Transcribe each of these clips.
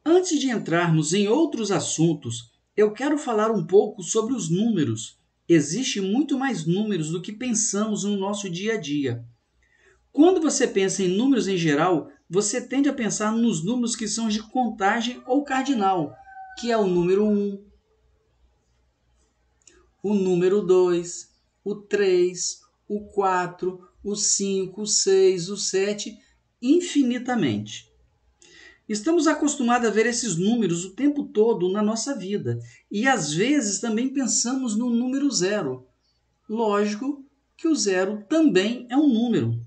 Antes de entrarmos em outros assuntos, eu quero falar um pouco sobre os números. Existem muito mais números do que pensamos no nosso dia a dia. Quando você pensa em números em geral, você tende a pensar nos números que são de contagem ou cardinal, que é o número 1, o número 2, o 3, o 4, o 5, o 6, o 7, infinitamente. Estamos acostumados a ver esses números o tempo todo na nossa vida e às vezes também pensamos no número zero. Lógico que o zero também é um número.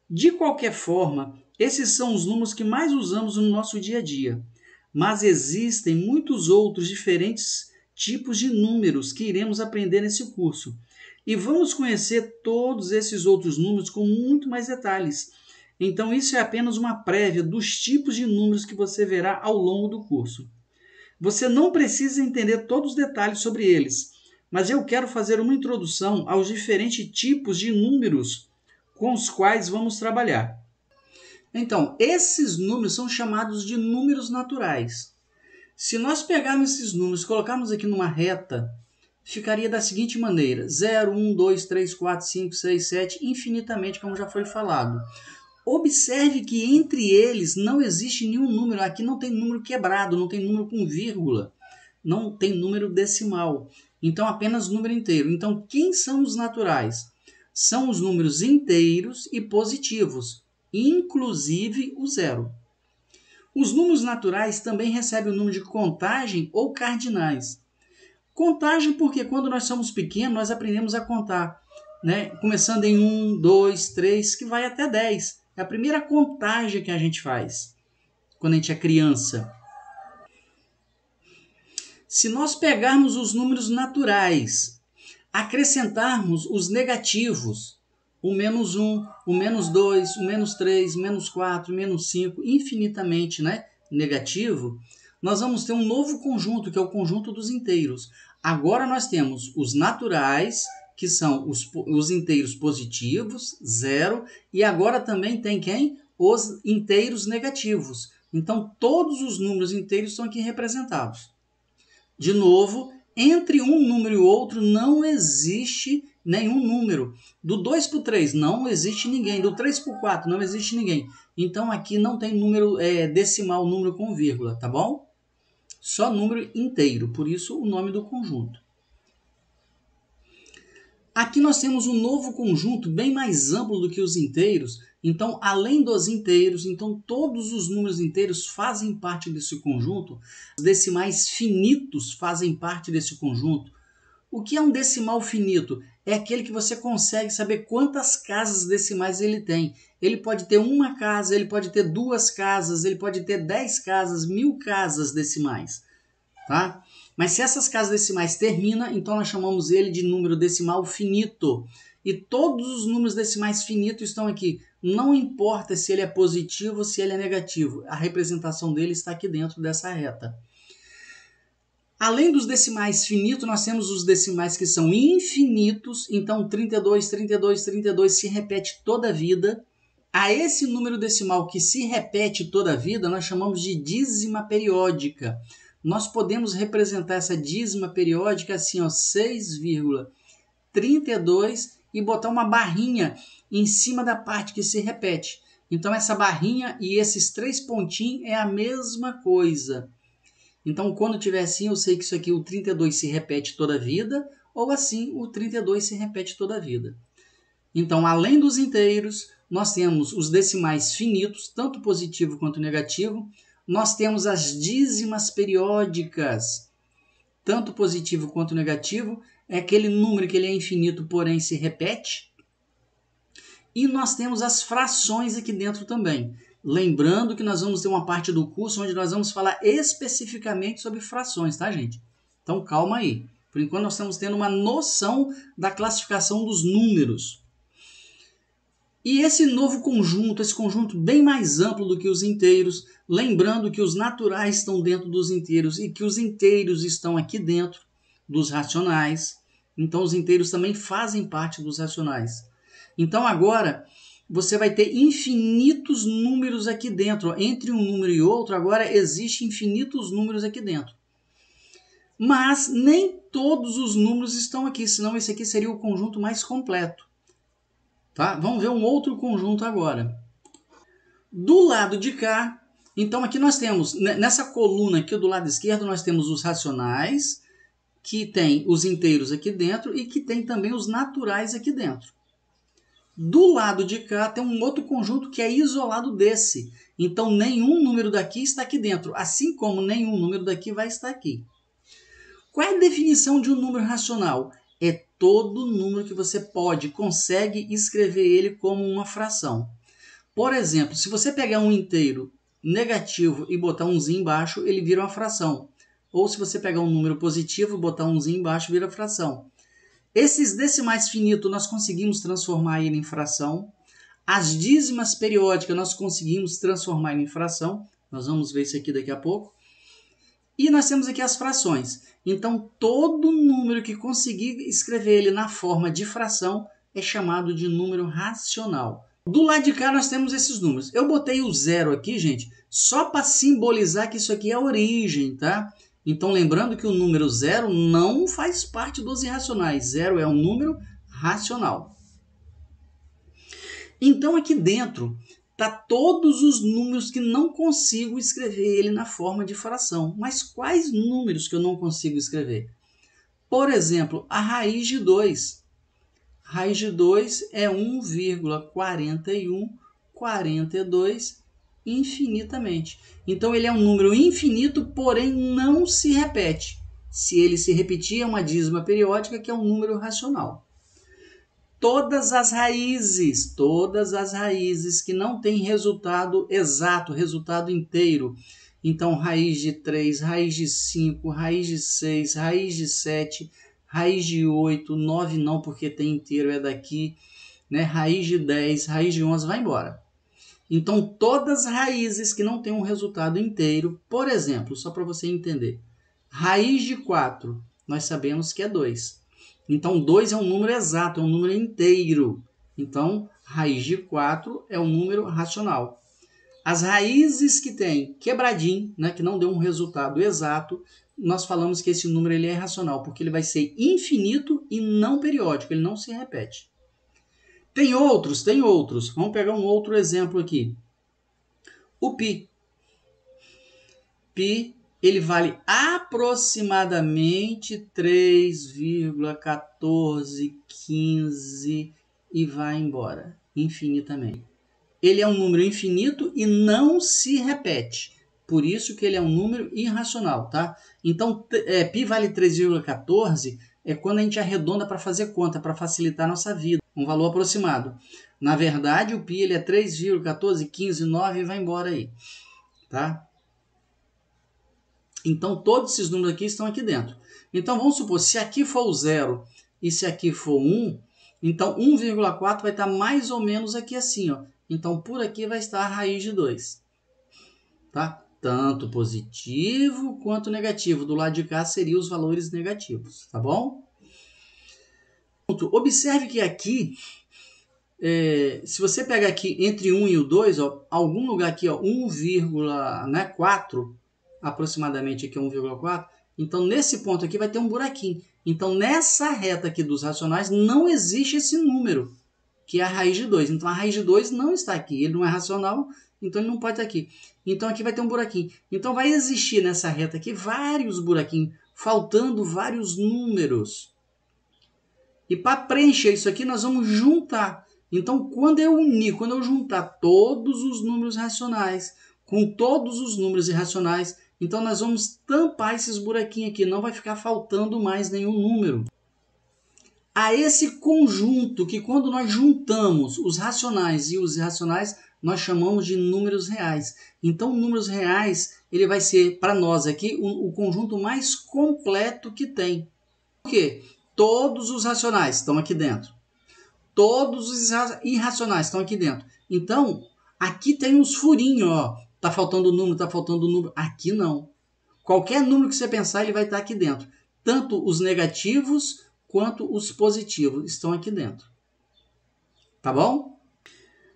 De qualquer forma, esses são os números que mais usamos no nosso dia a dia, mas existem muitos outros diferentes tipos de números que iremos aprender nesse curso. E vamos conhecer todos esses outros números com muito mais detalhes. Então, isso é apenas uma prévia dos tipos de números que você verá ao longo do curso. Você não precisa entender todos os detalhes sobre eles, mas eu quero fazer uma introdução aos diferentes tipos de números com os quais vamos trabalhar. Então, esses números são chamados de números naturais. Se nós pegarmos esses números e colocarmos aqui numa reta, ficaria da seguinte maneira: 0, 1, 2, 3, 4, 5, 6, 7, infinitamente, como já foi falado. Observe que entre eles não existe nenhum número, aqui não tem número quebrado, não tem número com vírgula, não tem número decimal, então apenas número inteiro. Então, quem são os naturais? São os números inteiros e positivos, inclusive o zero. Os números naturais também recebem o número de contagem ou cardinais. Contagem porque quando nós somos pequenos, nós aprendemos a contar, né? Começando em 1, 2, 3, que vai até 10. É a primeira contagem que a gente faz quando a gente é criança. Se nós pegarmos os números naturais, acrescentarmos os negativos, o menos 1, o menos 2, o menos 3, o menos 4, o menos 5, infinitamente, né, negativo, nós vamos ter um novo conjunto, que é o conjunto dos inteiros. Agora nós temos os naturais, que são os inteiros positivos, 0, e agora também tem quem? Os inteiros negativos. Então, todos os números inteiros estão aqui representados. De novo, entre um número e outro não existe nenhum número. Do 2 para o 3 não existe ninguém. Do 3 para o 4 não existe ninguém. Então aqui não tem número decimal, número com vírgula, tá bom? Só número inteiro, por isso o nome do conjunto. Aqui nós temos um novo conjunto bem mais amplo do que os inteiros. Então, além dos inteiros, então todos os números inteiros fazem parte desse conjunto. Os decimais finitos fazem parte desse conjunto. O que é um decimal finito? É aquele que você consegue saber quantas casas decimais ele tem. Ele pode ter uma casa, ele pode ter duas casas, ele pode ter 10 casas, 1000 casas decimais. Tá? Mas se essas casas decimais terminam, então nós chamamos ele de número decimal finito. E todos os números decimais finitos estão aqui. Não importa se ele é positivo ou se ele é negativo. A representação dele está aqui dentro dessa reta. Além dos decimais finitos, nós temos os decimais que são infinitos. Então 32, 32, 32 se repete toda a vida. A esse número decimal que se repete toda a vida, nós chamamos de dízima periódica. Nós podemos representar essa dízima periódica assim, 6,32 e botar uma barrinha em cima da parte que se repete. Então essa barrinha e esses 3 pontinhos é a mesma coisa. Então quando tiver assim, eu sei que isso aqui, o 32 se repete toda a vida, ou assim, o 32 se repete toda a vida. Então, além dos inteiros, nós temos os decimais finitos, tanto positivo quanto negativo. Nós temos as dízimas periódicas, tanto positivo quanto negativo. É aquele número que ele é infinito, porém se repete. E nós temos as frações aqui dentro também. Lembrando que nós vamos ter uma parte do curso onde nós vamos falar especificamente sobre frações, tá, gente? Então, calma aí. Por enquanto, nós estamos tendo uma noção da classificação dos números. E esse novo conjunto, esse conjunto bem mais amplo do que os inteiros, lembrando que os naturais estão dentro dos inteiros e que os inteiros estão aqui dentro dos racionais. Então, os inteiros também fazem parte dos racionais. Então, agora, você vai ter infinitos números aqui dentro. Entre um número e outro, agora existem infinitos números aqui dentro. Mas nem todos os números estão aqui, senão esse aqui seria o conjunto mais completo. Tá? Vamos ver um outro conjunto agora. Do lado de cá, então aqui nós temos, nessa coluna aqui do lado esquerdo, nós temos os racionais, que tem os inteiros aqui dentro e que tem também os naturais aqui dentro. Do lado de cá tem um outro conjunto que é isolado desse. Então nenhum número daqui está aqui dentro, assim como nenhum número daqui vai estar aqui. Qual é a definição de um número racional? É todo número que você consegue escrever ele como uma fração. Por exemplo, se você pegar um inteiro negativo e botar um zinho embaixo, ele vira uma fração. Ou se você pegar um número positivo e botar um zinho embaixo, vira fração. Esses decimais finitos nós conseguimos transformar ele em fração. As dízimas periódicas nós conseguimos transformar ele em fração. Nós vamos ver isso aqui daqui a pouco. E nós temos aqui as frações. Então, todo número que conseguir escrever ele na forma de fração é chamado de número racional. Do lado de cá nós temos esses números. Eu botei o zero aqui, gente, só para simbolizar que isso aqui é a origem, tá? Então, lembrando que o número zero não faz parte dos irracionais. Zero é um número racional. Então, aqui dentro tá todos os números que não consigo escrever ele na forma de fração. Mas quais números que eu não consigo escrever? Por exemplo, a raiz de 2. Raiz de 2 é 1,4142 infinitamente. Então, ele é um número infinito, porém não se repete. Se ele se repetir, é uma dízima periódica, que é um número racional. Todas as raízes que não têm resultado exato, resultado inteiro. Então, raiz de 3, raiz de 5, raiz de 6, raiz de 7, raiz de 8, 9 não, porque tem inteiro, é daqui, né? Raiz de 10, raiz de 11, vai embora. Então, todas as raízes que não têm um resultado inteiro, por exemplo, só para você entender, raiz de 4, nós sabemos que é 2. Então, 2 é um número exato, é um número inteiro. Então, raiz de 4 é um número racional. As raízes que tem quebradinho, né, que não deu um resultado exato, nós falamos que esse número ele é racional, porque ele vai ser infinito e não periódico, ele não se repete. Tem outros. Vamos pegar um outro exemplo aqui. O π. Π, ele vale aproximadamente 3,1415 e vai embora, infinitamente. Ele é um número infinito e não se repete. Por isso que ele é um número irracional, tá? Então, π vale 3,14 é quando a gente arredonda para fazer conta, para facilitar a nossa vida. Um valor aproximado. Na verdade, o π ele é 3,14159 e vai embora aí, tá? Então, todos esses números aqui estão aqui dentro. Então, vamos supor, se aqui for o 0 e se aqui for 1, então 1,4 vai estar mais ou menos aqui assim, ó. Então, por aqui vai estar a raiz de 2. Tá? Tanto positivo quanto negativo. Do lado de cá seriam os valores negativos, tá bom? Observe que aqui, se você pegar aqui entre 1 e o 2, ó, algum lugar aqui, ó, 1,4, aproximadamente aqui 1,4, então nesse ponto aqui vai ter um buraquinho. Então nessa reta aqui dos racionais não existe esse número, que é a raiz de 2. Então a raiz de 2 não está aqui, ele não é racional, então ele não pode estar aqui. Então aqui vai ter um buraquinho. Então vai existir nessa reta aqui vários buraquinhos, faltando vários números. E para preencher isso aqui nós vamos juntar. Então quando eu juntar todos os números racionais com todos os números irracionais, então nós vamos tampar esses buraquinhos aqui, não vai ficar faltando mais nenhum número. A esse conjunto que quando nós juntamos os racionais e os irracionais, nós chamamos de números reais. Então, números reais, ele vai ser, para nós aqui, o conjunto mais completo que tem. Por quê? Todos os racionais estão aqui dentro. Todos os irracionais estão aqui dentro. Então, aqui tem uns furinhos, ó. Tá faltando número, tá faltando número. Aqui não. Qualquer número que você pensar, ele vai estar aqui dentro. Tanto os negativos quanto os positivos estão aqui dentro. Tá bom?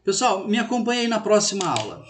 Pessoal, me acompanhe aí na próxima aula.